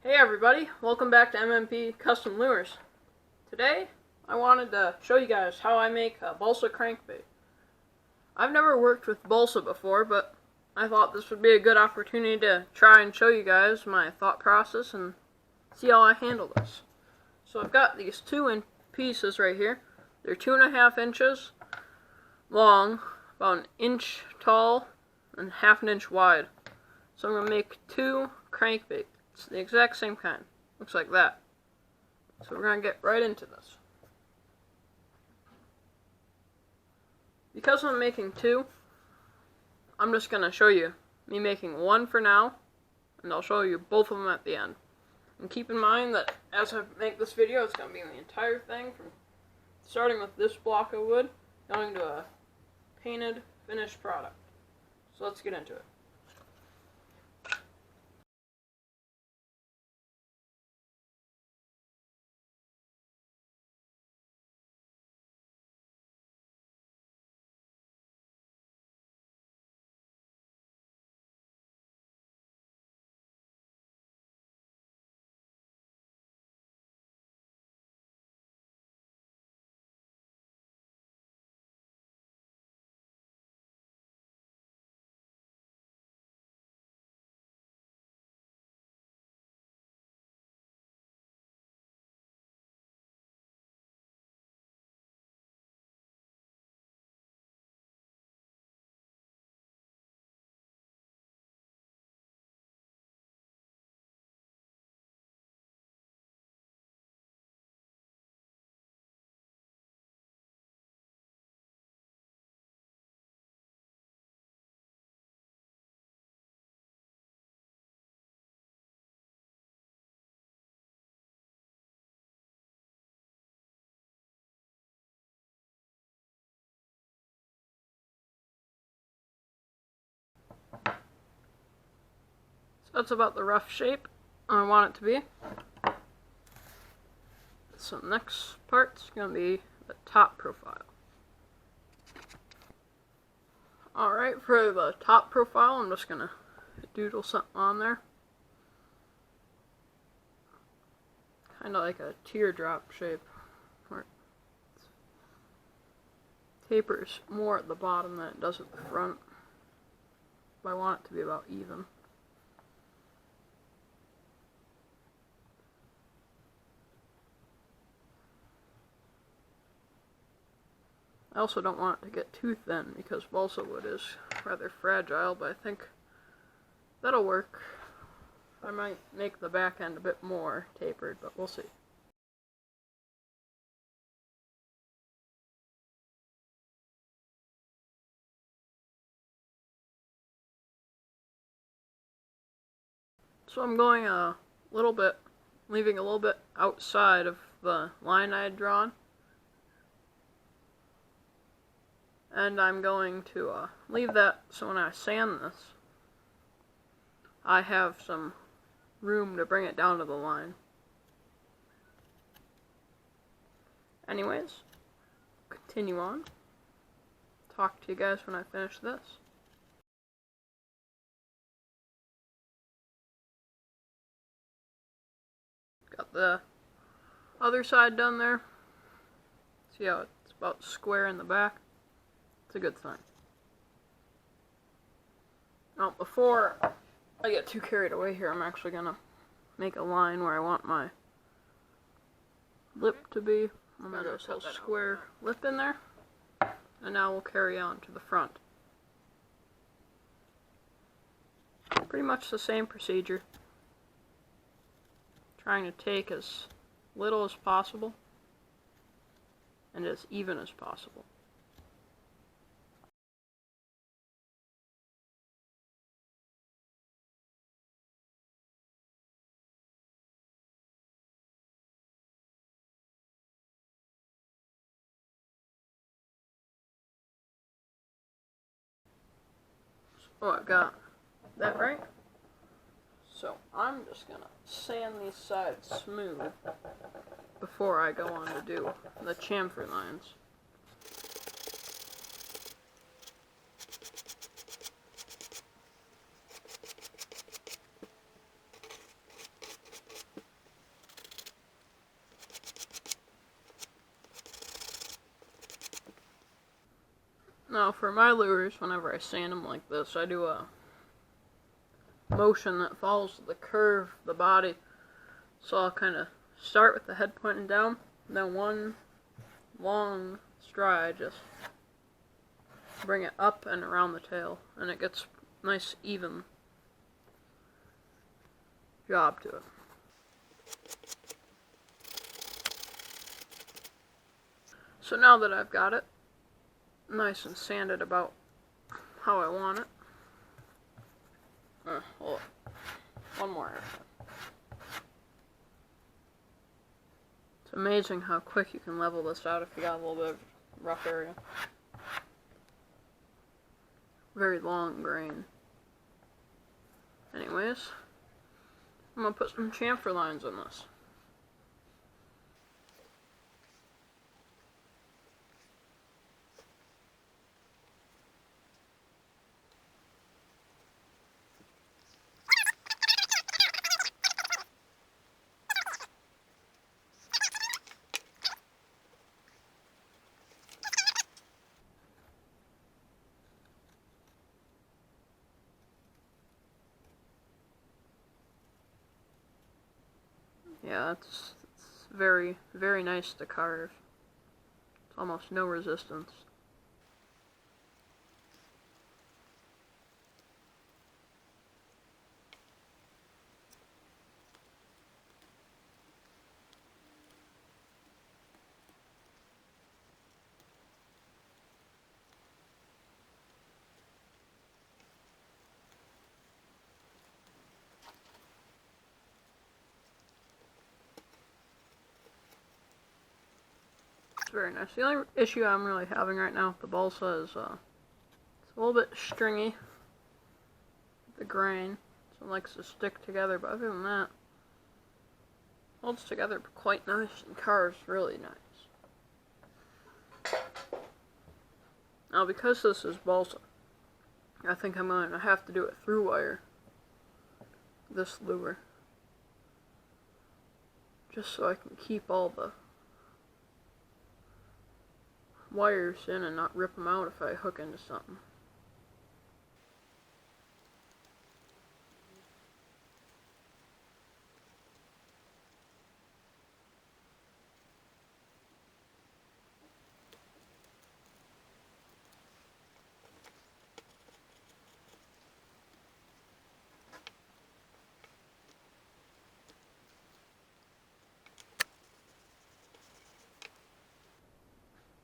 Hey everybody, welcome back to MMP Custom Lures. Today, I wanted to show you guys how I make a Balsa crankbait. I've never worked with Balsa before, but I thought this would be a good opportunity to try and show you guys my thought process and see how I handle this. So I've got these two pieces right here. They're 2.5 inches long, about 1 inch tall, and 1/2 inch wide. So I'm going to make 2 crankbaits. It's the exact same kind. Looks like that. So we're going to get right into this. Because I'm making 2, I'm just going to show you me making 1 for now, and I'll show you both of them at the end. And keep in mind that as I make this video, it's going to be the entire thing, from starting with this block of wood, going to a painted, finished product. So let's get into it. So that's about the rough shape I want it to be. So next part's going to be the top profile. Alright, for the top profile, I'm just going to doodle something on there. Kind of like a teardrop shape, where it tapers more at the bottom than it does at the front. But I want it to be about even. I also don't want it to get too thin because balsa wood is rather fragile, but I think that'll work. I might make the back end a bit more tapered, but we'll see. So I'm going a little bit, leaving a little bit outside of the line I had drawn. And I'm going to leave that so when I sand this, I have some room to bring it down to the line. Anyways, continue on. Talk to you guys when I finish this. Got the other side done there. See how it's about square in the back? It's a good sign. Now, before I get too carried away here, I'm actually going to make a line where I want my lip to be. I'm going to put a little square lip in there. And now we'll carry on to the front. Pretty much the same procedure. Trying to take as little as possible and as even as possible. Oh, I got that right. So I'm just gonna sand these sides smooth before I go on to do the chamfer lines. Now for my lures, whenever I sand them like this, I do a motion that follows the curve of the body. So I'll kind of start with the head pointing down, then one long stride, just bring it up and around the tail, and it gets nice even job to it. So now that I've got it nice and sanded about how I want it, hold on. One more. It's amazing how quick you can level this out if you got a little bit of rough area. Very long grain. Anyways, I'm gonna put some chamfer lines in this. Yeah, it's very, very nice to carve. It's almost no resistance. It's very nice. The only issue I'm really having right now with the balsa is it's a little bit stringy. The grain, so it likes to stick together, but other than that, it holds together quite nice and carves really nice. Now because this is balsa, I think I'm going to have to do it through wire, this lure, just so I can keep all the wires in and not rip them out if I hook into something.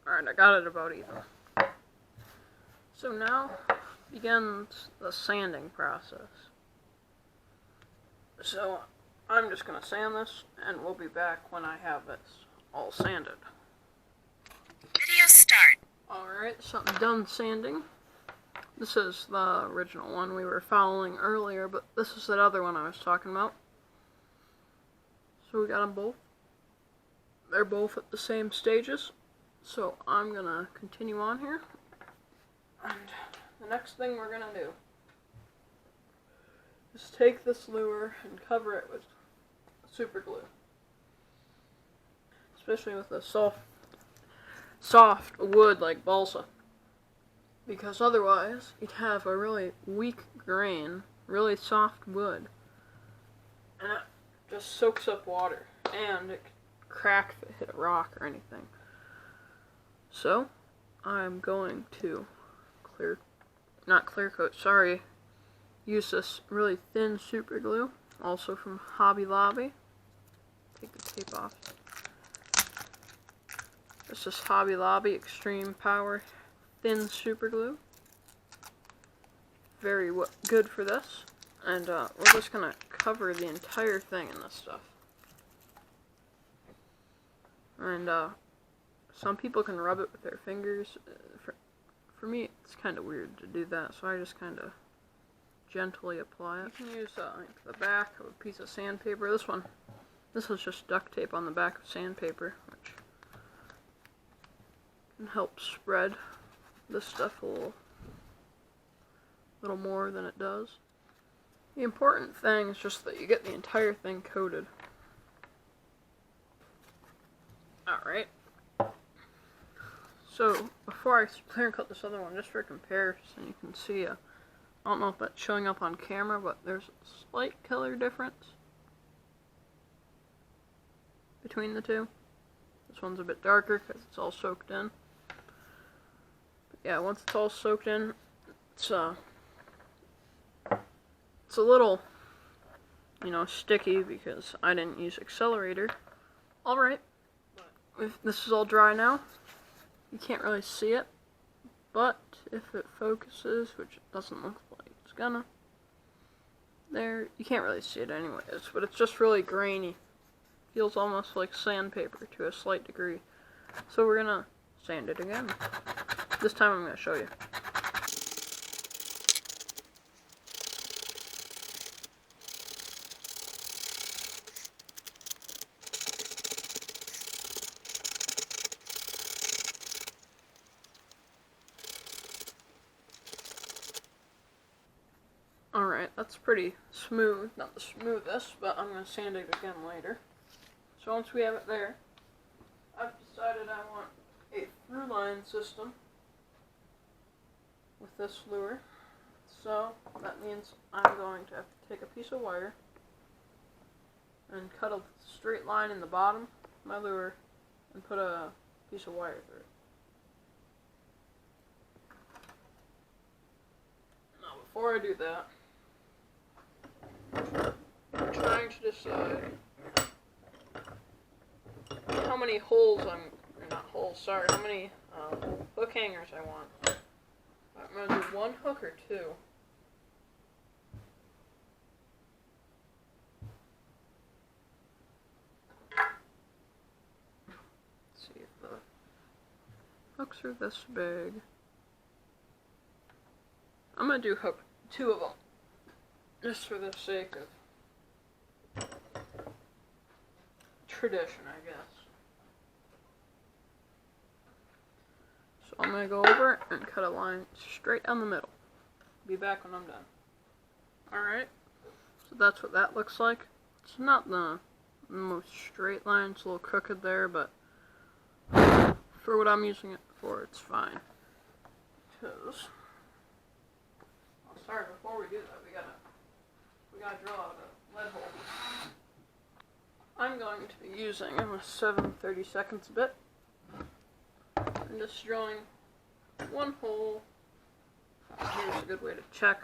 Alright, I got it about even. So now begins the sanding process. So I'm just going to sand this, and we'll be back when I have this all sanded. Video start. Alright, so I'm done sanding. This is the original one we were following earlier, but this is that other one I was talking about. So we got them both. They're both at the same stages. So I'm going to continue on here. And the next thing we're going to do is take this lure and cover it with super glue. Especially with a soft wood like balsa. Because otherwise, you'd have a really weak grain, really soft wood. And it just soaks up water. And it could crack if it hit a rock or anything. So, I'm going to use this really thin super glue, also from Hobby Lobby. Take the tape off. This is Hobby Lobby Extreme Power Thin Super Glue. Very good for this. And we're just going to cover the entire thing in this stuff. And some people can rub it with their fingers. For me, it's kind of weird to do that, so I just kind of gently apply it. You can use like the back of a piece of sandpaper. This is just duct tape on the back of sandpaper, which can help spread this stuff a little more than it does. The important thing is just that you get the entire thing coated. Alright. So before I clear cut this other one, just for comparison, you can see I don't know if that's showing up on camera, but there's a slight color difference between the two. This one's a bit darker because it's all soaked in. But yeah, once it's all soaked in, it's a little, sticky because I didn't use accelerator. Alright, if this is all dry now, you can't really see it, but if it focuses, which it doesn't look like it's gonna, there, you can't really see it anyways, but it's just really grainy. Feels almost like sandpaper to a slight degree. So we're gonna sand it again. This time I'm gonna show you. Alright, that's pretty smooth. Not the smoothest, but I'm going to sand it again later. So once we have it there, I've decided I want a through line system with this lure. So that means I'm going to have to take a piece of wire and cut a straight line in the bottom of my lure and put a piece of wire through it. Now before I do that, I'm trying to decide how many how many hook hangers I want. I'm going to do one hook or two. Let's see if the hooks are this big. I'm going to do hook 2 of them. Just for the sake of tradition, I guess. So I'm going to go over and cut a line straight down the middle. Be back when I'm done. Alright, so that's what that looks like. It's not the most straight line, it's a little crooked there, but for what I'm using it for, it's fine. Because, sorry, before we do that, we gotta drill out a lead hole. I'm going to be using a 7/32 bit. I'm just drilling one hole. Here's a good way to check.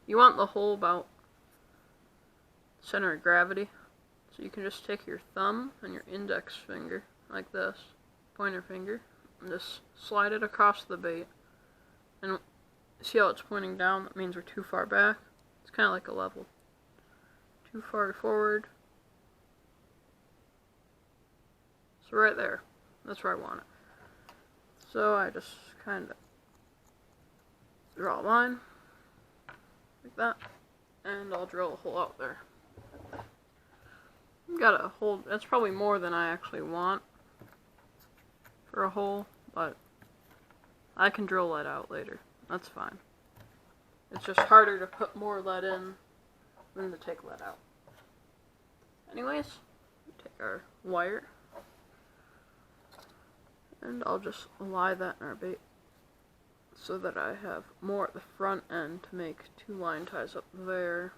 You want the hole about center of gravity. So you can just take your thumb and your index finger, like this, pointer finger, and just slide it across the bait. And see how it's pointing down? That means we're too far back. It's kind of like a level. Too far forward. So right there. That's where I want it. So I just kind of draw a line. Like that. And I'll drill a hole out there. Got a hole. That's probably more than I actually want for a hole. But I can drill lead out later. That's fine. It's just harder to put more lead in than to take lead out. Anyways, we take our wire and I'll just lie that in our bait so that I have more at the front end to make 2 line ties up there.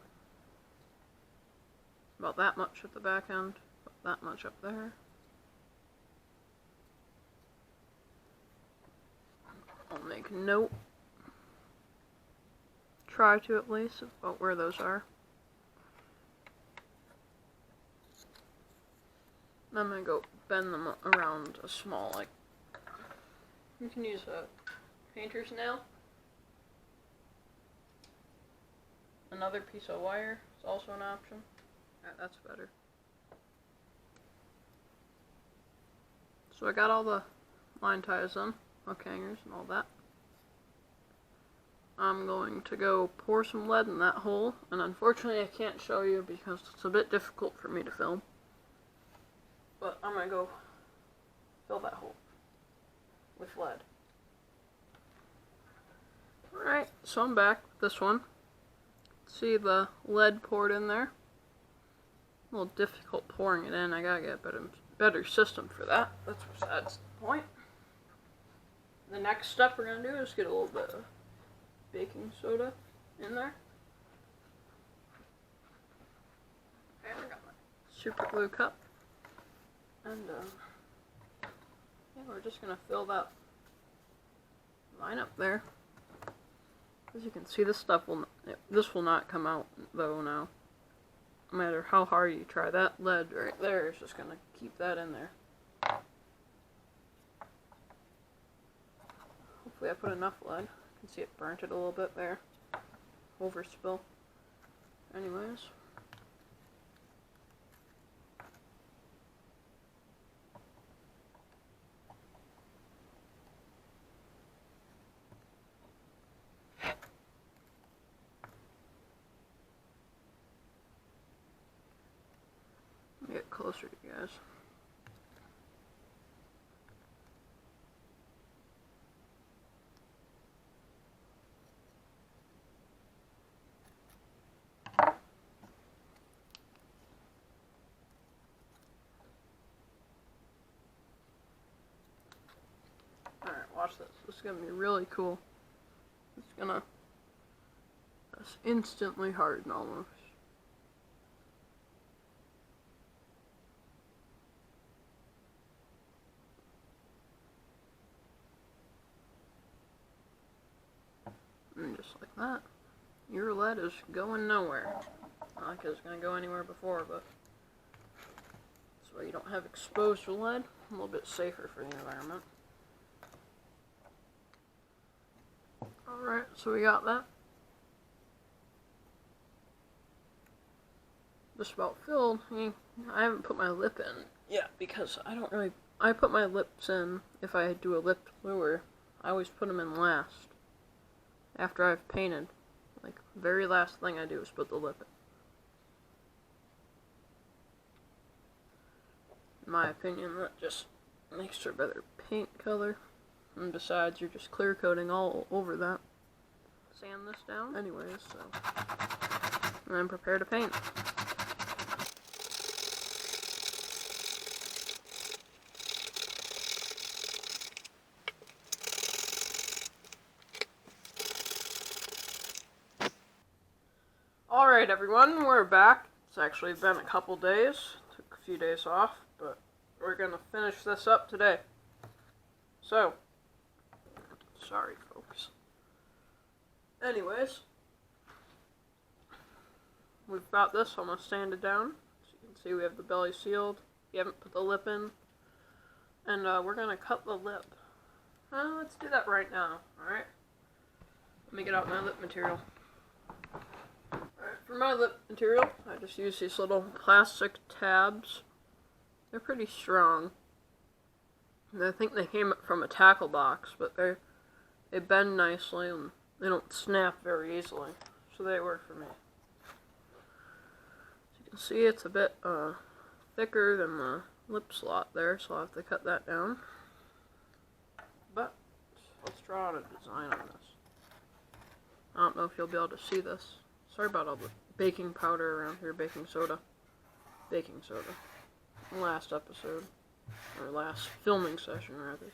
About that much at the back end, about that much up there. I'll make a note. Try to at least, about where those are. I'm going to go bend them around a small, you can use a painter's nail. Another piece of wire is also an option. That's better. So I got all the line ties in, hook hangers and all that. I'm going to go pour some lead in that hole, and unfortunately I can't show you because it's a bit difficult for me to film. But I'm going to go fill that hole with lead. Alright, so I'm back with this one. See the lead poured in there? A little difficult pouring it in. I gotta get a better system for that. That's besides the point. the next step we're going to do is get a little bit of baking soda in there. Okay, I got my super glue cup. And yeah, we're just going to fill that line up there. As you can see, this will not come out though now. No matter how hard you try, that lead right there is just going to keep that in there. Hopefully I put enough lead. You can see it burnt it a little bit there. Overspill. Anyways. Get closer to you guys. Alright, watch this. This is going to be really cool. It's going to just instantly harden almost. And just like that, your lead is going nowhere. Not like it was going to go anywhere before, but this way you don't have exposed lead. A little bit safer for the environment. Alright, so we got that. Just about filled. I haven't put my lip in yet because I put my lips in if I do a lipped lure. I always put them in last. After I've painted. Like, the very last thing I do is put the lip in. In my opinion, that just makes for better paint color. And besides, you're just clear coating all over that. Sand this down anyways, so. And then prepare to paint. Alright everyone, we're back. It's actually been a couple days. Took a few days off, but we're gonna finish this up today. So, sorry folks. Anyways, we've got this almost sanded down. As you can see, we have the belly sealed. You haven't put the lip in. And we're gonna cut the lip. Let's do that right now, alright? Let me get out my lip material. For my lip material, I just use these little plastic tabs. They're pretty strong. And I think they came from a tackle box, but they bend nicely and they don't snap very easily. So they work for me. As you can see, it's a bit thicker than the lip slot there, so I'll have to cut that down. But let's draw out a design on this. I don't know if you'll be able to see this. Sorry about all the baking powder around here, baking soda. Last episode, or last filming session rather.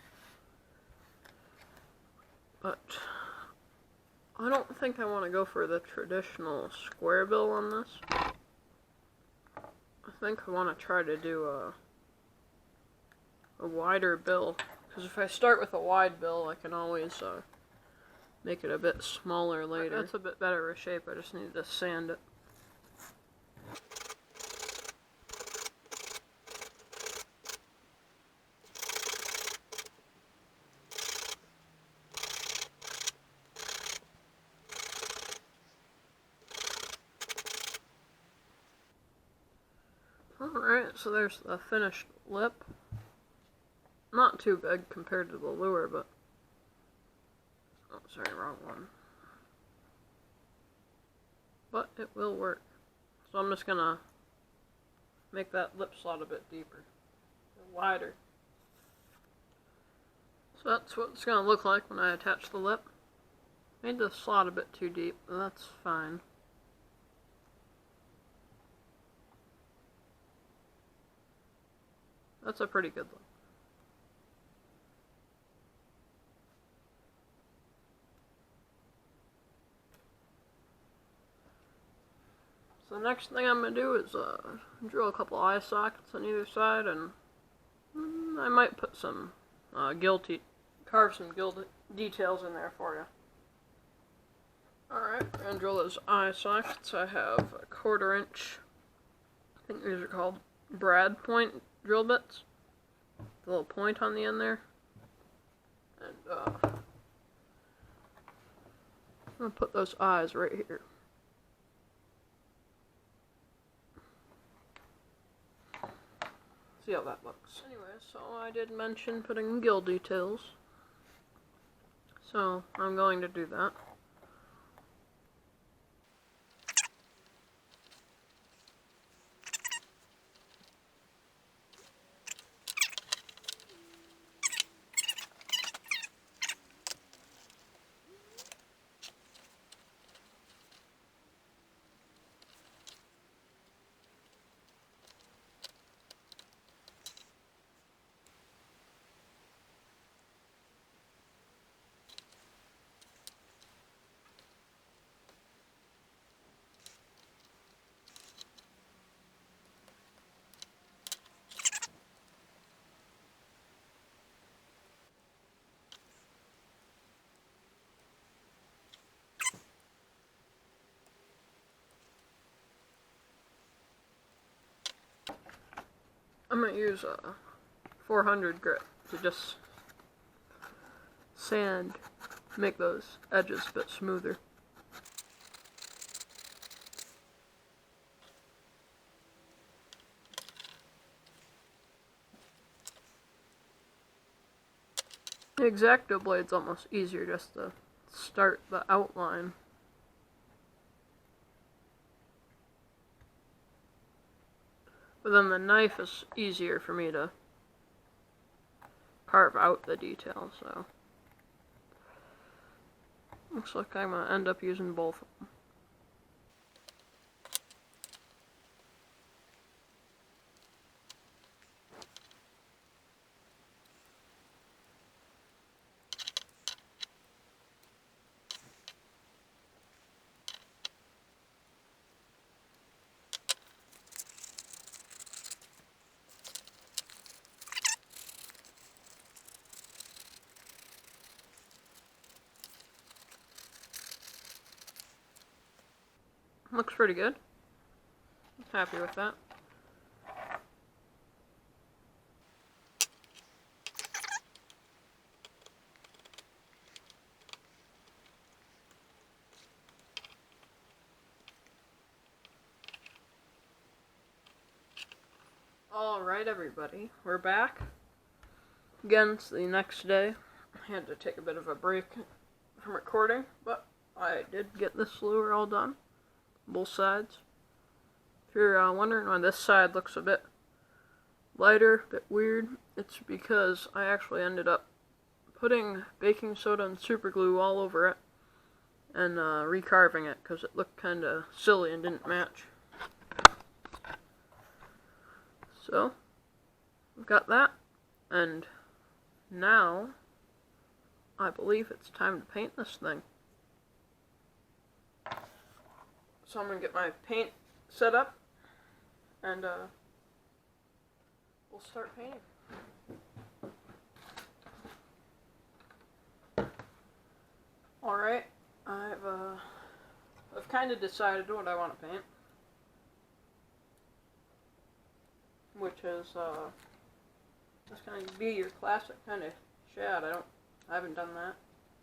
But I don't think I want to go for the traditional square bill on this. I think I want to try to do a wider bill, because if I start with a wide bill, I can always make it a bit smaller later. That's a bit better of shape. I just need to sand it. Alright, so there's the finished lip. Not too big compared to the lure, but... Oh, sorry, wrong one. But it will work. So I'm just gonna make that lip slot a bit deeper. Wider. So that's what it's gonna look like when I attach the lip. Made the slot a bit too deep, but that's fine. That's a pretty good look. the next thing I'm going to do is drill a couple eye sockets on either side, and I might put some carve some gill details in there for you. Alright, I'm going to drill those eye sockets. I have a 1/4 inch, I think these are called brad point drill bits. The little point on the end there. And I'm going to put those eyes right here. See how that looks. Anyway, so I did mention putting gill details. So I'm going to do that. I'm going to use a 400 grit to just make those edges a bit smoother. The X-Acto blade's almost easier just to start the outline. But then the knife is easier for me to carve out the details, so looks like I'm going to end up using both of them. Looks pretty good. Happy with that. Alright everybody, we're back. Again, it's the next day. I had to take a bit of a break from recording, but I did get this lure all done. Both sides. If you're wondering why this side looks a bit lighter, a bit weird, it's because I actually ended up putting baking soda and super glue all over it and recarving it because it looked kind of silly and didn't match. So, I've got that, and now I believe it's time to paint this thing. So I'm going to get my paint set up, and we'll start painting. Alright, I've kind of decided what I want to paint, which is just going to be your classic kind of shad. I haven't done that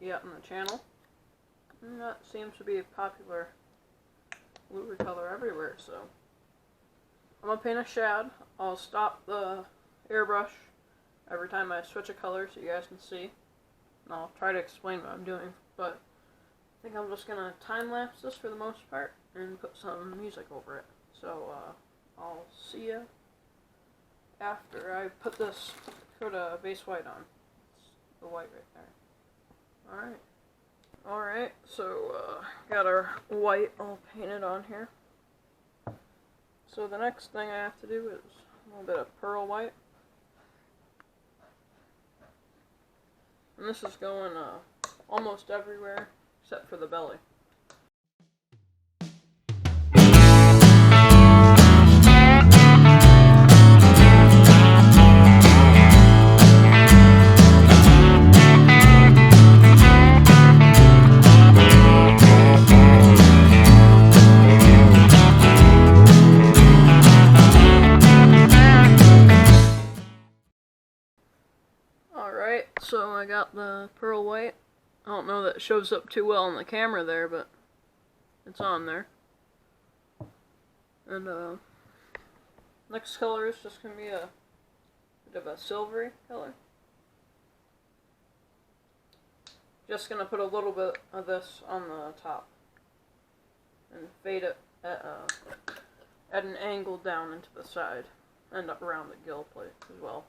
yet on the channel, and that seems to be a popular lure color everywhere, so I'm going to paint a shad. I'll stop the airbrush every time I switch a color so you guys can see, and I'll try to explain what I'm doing, but I think I'm just going to time-lapse this for the most part and put some music over it. So I'll see you after I put a base white on. It's the white right there. Alright. Alright, so got our white all painted on here. So the next thing I have to do is a little bit of pearl white. And this is going almost everywhere except for the belly. I got the pearl white. I don't know that it shows up too well on the camera there, but it's on there. And next color is just going to be a bit of a silvery color. Just going to put a little bit of this on the top and fade it at an angle down into the side and up around the gill plate as well.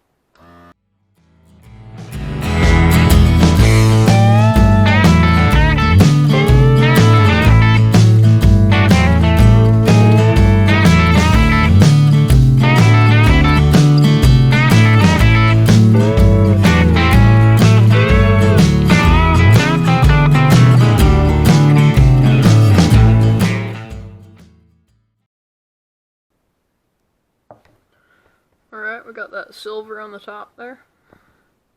Alright, we got that silver on the top there.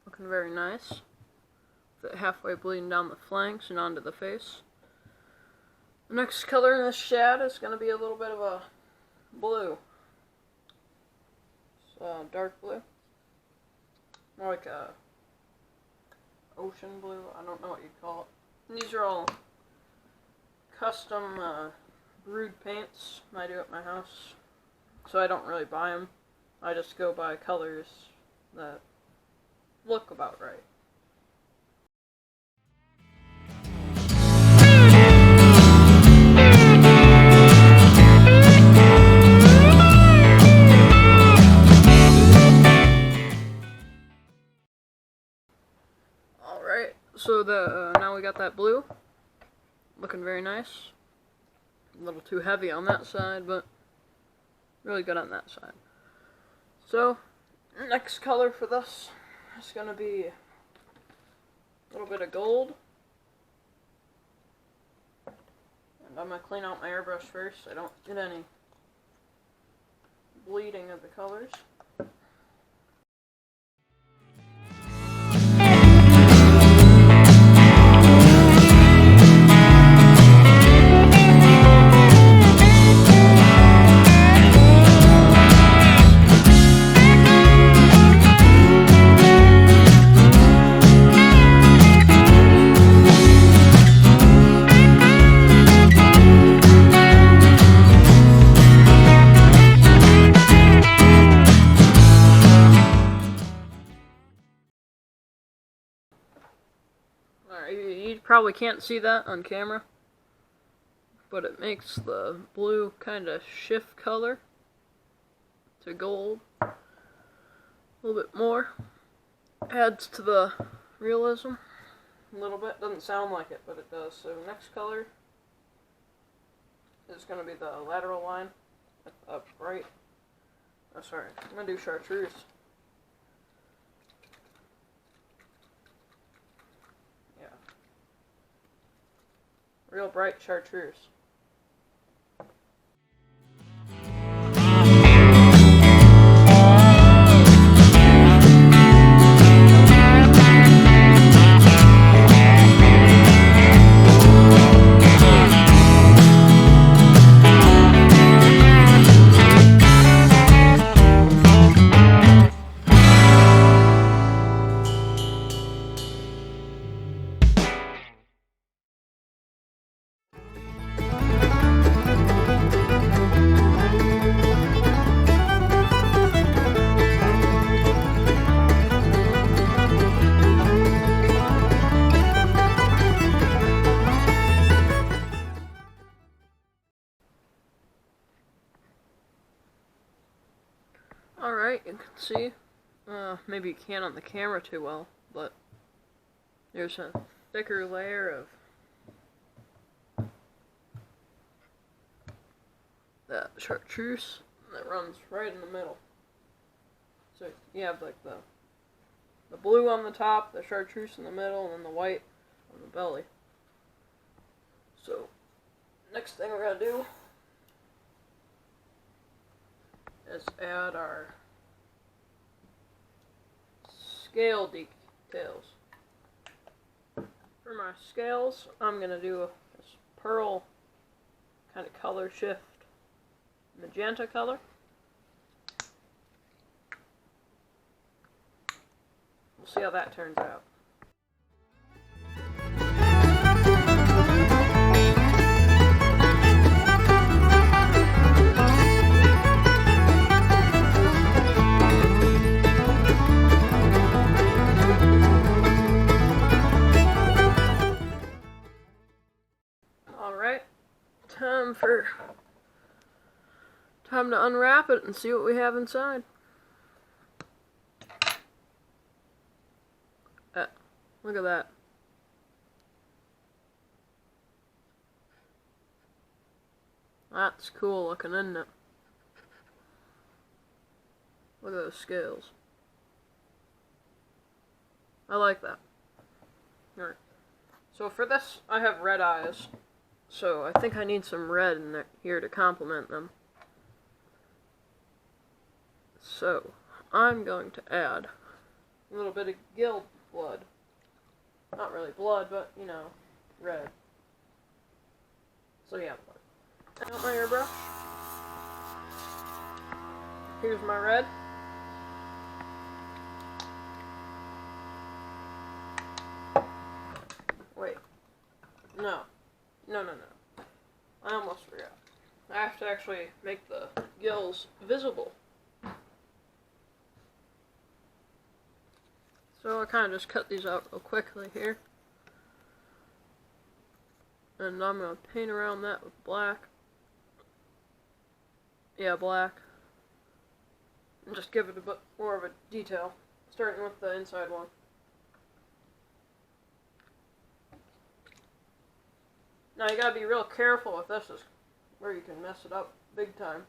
Looking very nice. With it halfway bleeding down the flanks and onto the face. The next color in this shad is going to be a little bit of a blue. It's dark blue. More like a ocean blue. I don't know what you'd call it. And these are all custom brewed paints I do at my house. So I don't really buy them. I just go by colors that look about right. Alright, so now we got that blue. Looking very nice. A little too heavy on that side, but really good on that side. So, next color for this is going to be a little bit of gold. And I'm going to clean out my airbrush first so I don't get any bleeding of the colors. Alright, you probably can't see that on camera, but it makes the blue kind of shift color to gold a little bit more. Adds to the realism a little bit. Doesn't sound like it, but it does. So next color is going to be the lateral line up right. Oh, sorry, I'm going to do chartreuse. Real bright chartreuse. Alright, you can see, maybe you can't on the camera too well, but there's a thicker layer of that chartreuse that runs right in the middle. So you have like the blue on the top, the chartreuse in the middle, and then the white on the belly. So next thing we're going to do is add our scale details. For my scales, I'm going to do this pearl kind of color shift magenta color. We'll see how that turns out. time to unwrap it and see what we have inside. Look at that. That's cool looking, isn't it? Look at those scales. I like that. Alright. So for this, I have red eyes. So I think I need some red in there, here to complement them. So I'm going to add a little bit of gill blood. Not really blood, but, you know, red. So yeah, blood. I got my airbrush. Here's my red. Wait. No. I almost forgot. I have to actually make the gills visible. So I kind of just cut these out real quickly here. And I'm going to paint around that with black. Yeah, black. And just give it a bit more of a detail. Starting with the inside one. Now you gotta be real careful with this, is where you can mess it up big time.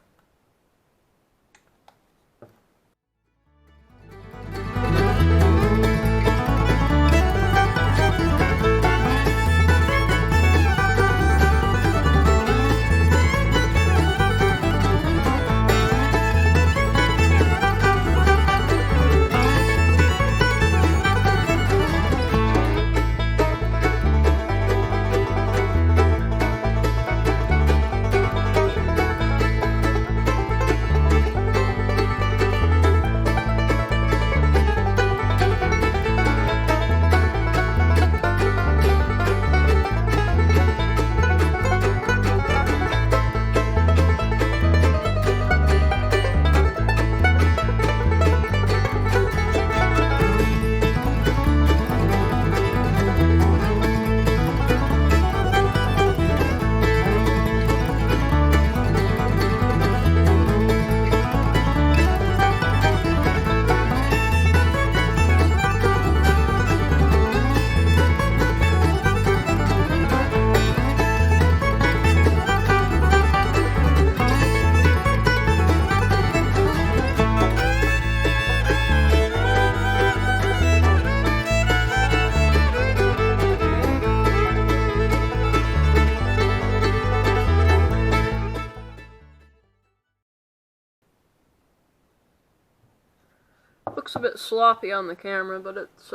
Looks a bit sloppy on the camera, but it's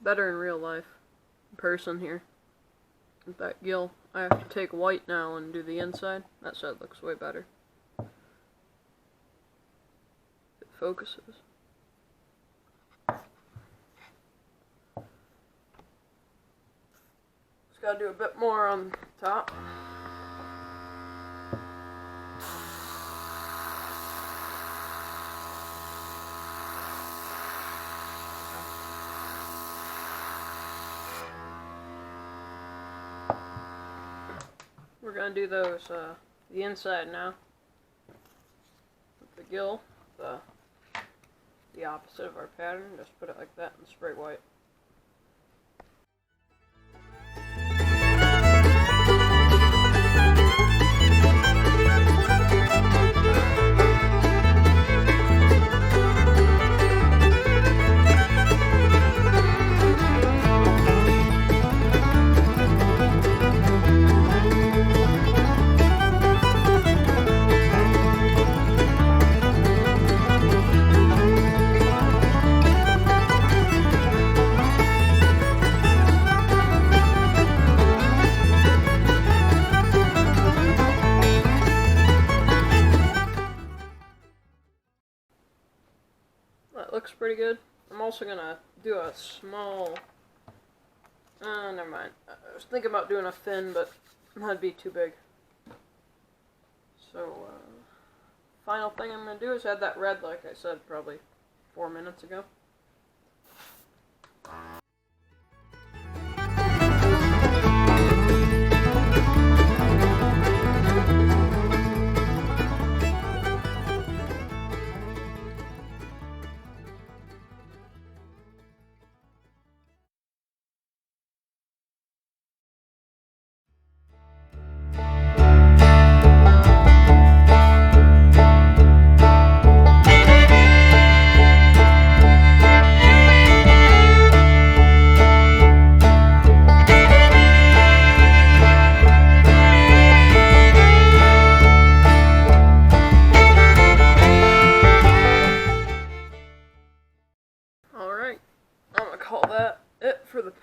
better in real life. In person here. With that gill. I have to take white now and do the inside. That side looks way better. It focuses. Just gotta do a bit more on top. We're gonna do those, the inside now. With the gill, the opposite of our pattern. Just put it like that and spray white. That looks pretty good. I'm also gonna do a small, never mind. I was thinking about doing a fin, but that'd be too big. So, final thing I'm gonna do is add that red, like I said, probably 4 minutes ago.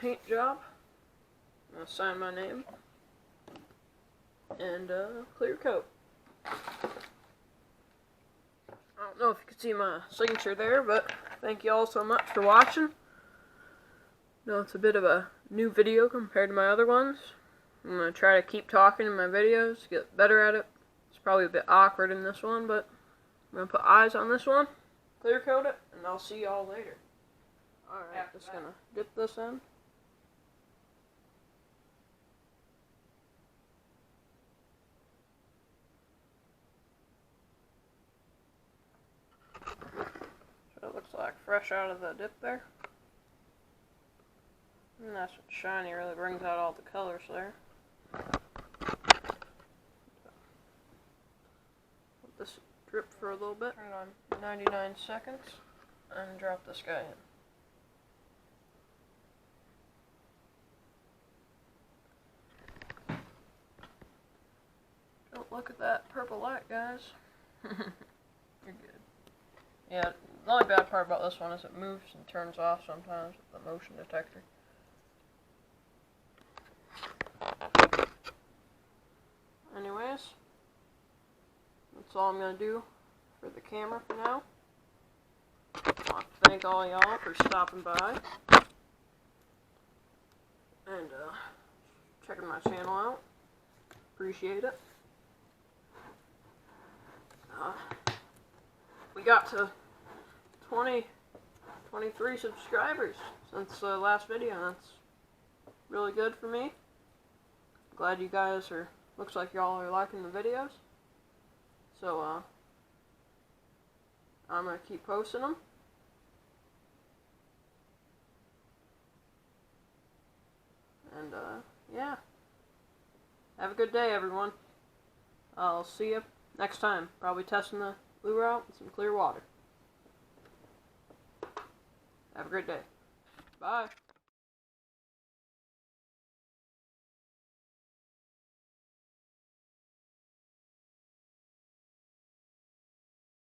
paint job. I'm going to sign my name. And clear coat. I don't know if you can see my signature there, but thank you all so much for watching. No, it's a bit of a new video compared to my other ones. I'm going to try to keep talking in my videos, get better at it. It's probably a bit awkward in this one, but I'm going to put eyes on this one, clear coat it, and I'll see y'all later. Alright, just going to dip this in. So it looks like fresh out of the dip there. And that's what shiny really brings out all the colors there. Let this drip for a little bit. Turn it on 99 seconds and drop this guy in. Don't look at that purple light, guys. You're good. Yeah, the only bad part about this one is it moves and turns off sometimes with the motion detector. Anyways, that's all I'm going to do for the camera for now. I want to thank all y'all for stopping by and checking my channel out. Appreciate it. We got to 23 subscribers since the last video. That's really good for me. Glad you guys are, looks like y'all are liking the videos. So, I'm going to keep posting them. And, yeah. Have a good day, everyone. I'll see you next time. Probably testing the lure out with some clear water. Have a great day. Bye.